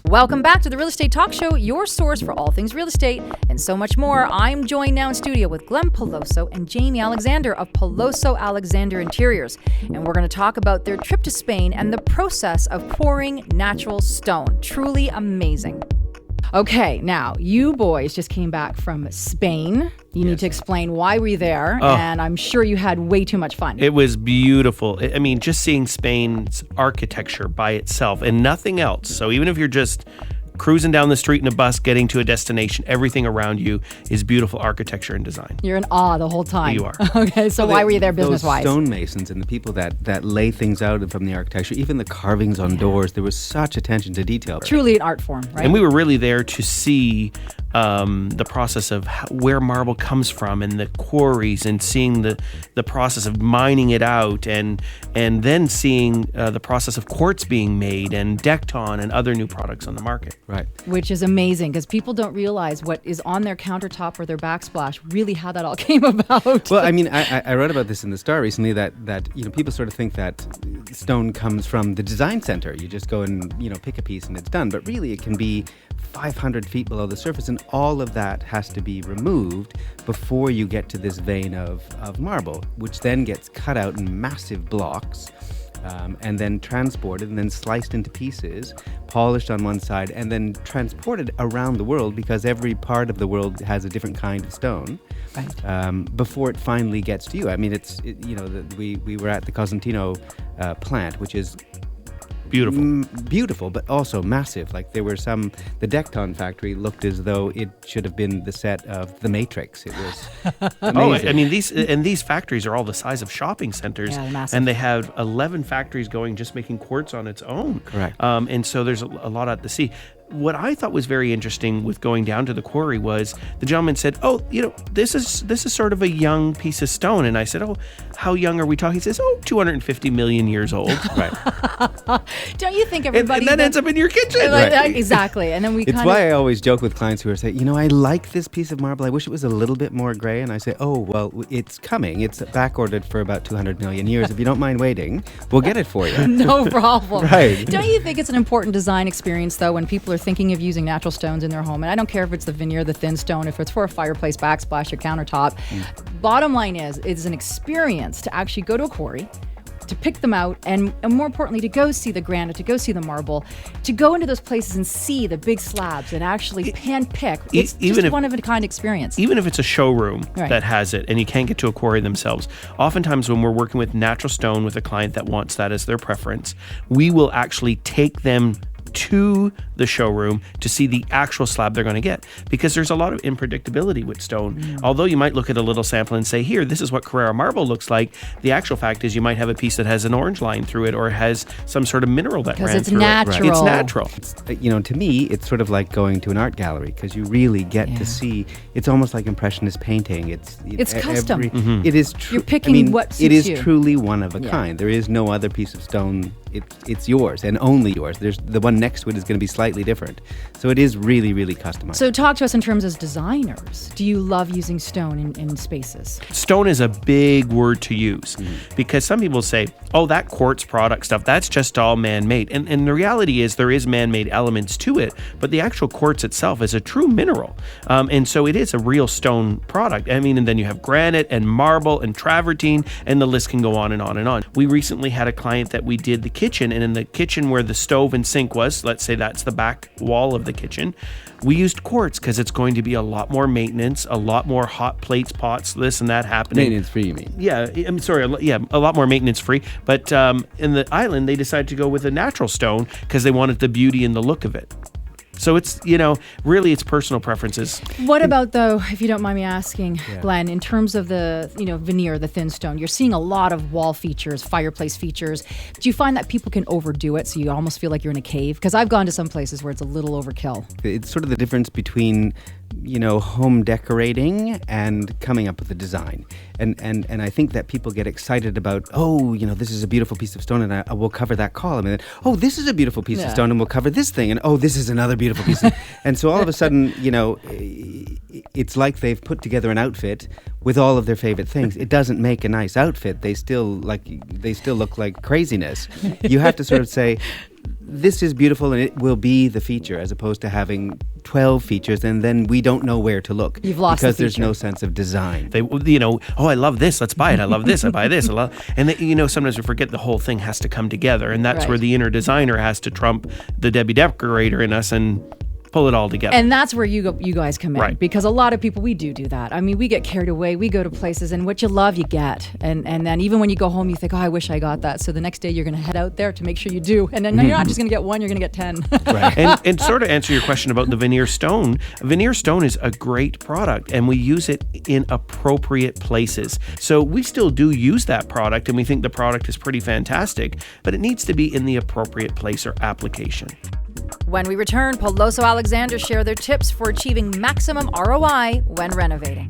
Welcome back to the Real Estate Talk Show, your source for all things real estate and so much more. I'm joined now in studio with Glen Peloso and Jamie Alexander of Peloso Alexander Interiors. And we're going to talk about their trip to Spain and the process of pouring natural stone. Truly amazing. Okay, now, you boys just came back from Spain. You need to explain why we're there, and I'm sure you had way too much fun. It was beautiful. I mean, just seeing Spain's architecture by itself and nothing else. So even if you're just cruising down the street in a bus, getting to a destination, everything around you is beautiful architecture and design. You're in awe the whole time. You are. Okay, so why were you there business-wise? Those stonemasons and the people that lay things out from the architecture, even the carvings on doors, there was such attention to detail. Truly an art form, right? And we were really there to see the process of where marble comes from and the quarries, and seeing the process of mining it out, and then seeing the process of quartz being made and Decton and other new products on the market. Right. Which is amazing, because people don't realize what is on their countertop or their backsplash, really how that all came about. Well, I mean, I wrote about this in the Star recently, that people sort of think that stone comes from the design center. You just go and pick a piece and it's done. But really, it can be 500 feet below the surface, and all of that has to be removed before you get to this vein of marble, which then gets cut out in massive blocks. And then transported and then sliced into pieces, polished on one side, and then transported around the world, because every part of the world has a different kind of stone, right. Before it finally gets to you. I mean, we were at the Cosentino plant, which is beautiful, but also massive. Like the Decton factory looked as though it should have been the set of The Matrix. It was amazing. I mean, these factories are all the size of shopping centers, and they have 11 factories going just making quartz on its own. Correct. And so there's a lot out to see. What I thought was very interesting with going down to the quarry was the gentleman said, this is sort of a young piece of stone. And I said, how young are we talking? He says, 250 million years old. Right. Don't you think everybody... And that ends up in your kitchen. Right. Exactly. And then it's why I always joke with clients who are saying, I like this piece of marble. I wish it was a little bit more gray. And I say, it's coming. It's back ordered for about 200 million years. If you don't mind waiting, we'll get it for you. No problem. Right. Don't you think it's an important design experience, though, when people are thinking of using natural stones in their home? And I don't care if it's the veneer, the thin stone, if it's for a fireplace, backsplash, or countertop. Bottom line is, it's an experience to actually go to a quarry, to pick them out, and more importantly, to go see the granite, to go see the marble, to go into those places and see the big slabs and actually hand-pick. It's just one-of-a-kind experience. Even if it's a showroom that has it and you can't get to a quarry themselves, oftentimes when we're working with natural stone with a client that wants that as their preference, we will actually take them to the showroom to see the actual slab they're going to get, because there's a lot of unpredictability with stone. Although you might look at a little sample and say, here, this is what Carrara marble looks like, the actual fact is you might have a piece that has an orange line through it or has some sort of mineral that ran through natural. it. It's natural. To me, it's sort of like going to an art gallery, because you really get to see. It's almost like Impressionist painting. It's custom. It is true. You're picking what suits it is you. Truly one of a kind. There is no other piece of stone. It's yours and only yours. There's the one next to it is going to be slightly different. So it is really, really customized. So talk to us in terms as designers. Do you love using stone in spaces? Stone is a big word to use because some people say, that quartz product stuff, that's just all man-made. And the reality is there is man-made elements to it, but the actual quartz itself is a true mineral. And so it is a real stone product. I mean, and then you have granite and marble and travertine, and the list can go on and on and on. We recently had a client that we did the kitchen, and in the kitchen where the stove and sink was, let's say that's the back wall of the kitchen, we used quartz because it's going to be a lot more maintenance, a lot more hot plates, pots, this and that happening. Maintenance free, you mean? Yeah, I'm sorry. Yeah, a lot more maintenance free. But in the island, they decided to go with a natural stone because they wanted the beauty and the look of it. So it's, really it's personal preferences. What about, though, if you don't mind me asking, Glen, in terms of the, veneer, the thin stone, you're seeing a lot of wall features, fireplace features. Do you find that people can overdo it so you almost feel like you're in a cave? Because I've gone to some places where it's a little overkill. It's sort of the difference between, home decorating and coming up with a design. And I think that people get excited about, this is a beautiful piece of stone and I will cover that column. And then, this is a beautiful piece of stone and we'll cover this thing. And, this is another beautiful piece. And so all of a sudden, it's like they've put together an outfit with all of their favorite things. It doesn't make a nice outfit. They still look like craziness. You have to sort of say, this is beautiful and it will be the feature, as opposed to having 12 features and then we don't know where to look. You've lost because the there's feature. no sense of design. They, I love this. Let's buy it. I love this. I buy this. And sometimes we forget the whole thing has to come together, and that's Right. where the inner designer has to trump the Debbie decorator in us and pull it all together. And that's where you guys come in, Right. because a lot of people, we do that. I mean, we get carried away. We go to places, and what you love, you get. And then even when you go home, you think, oh, I wish I got that. So the next day, you're going to head out there to make sure you do. And then you're not just going to get one, you're going to get 10. Right. And sort of answer your question about the veneer stone. Veneer stone is a great product, and we use it in appropriate places. So we still do use that product, and we think the product is pretty fantastic, but it needs to be in the appropriate place or application. When we return, Peloso Alexander share their tips for achieving maximum ROI when renovating.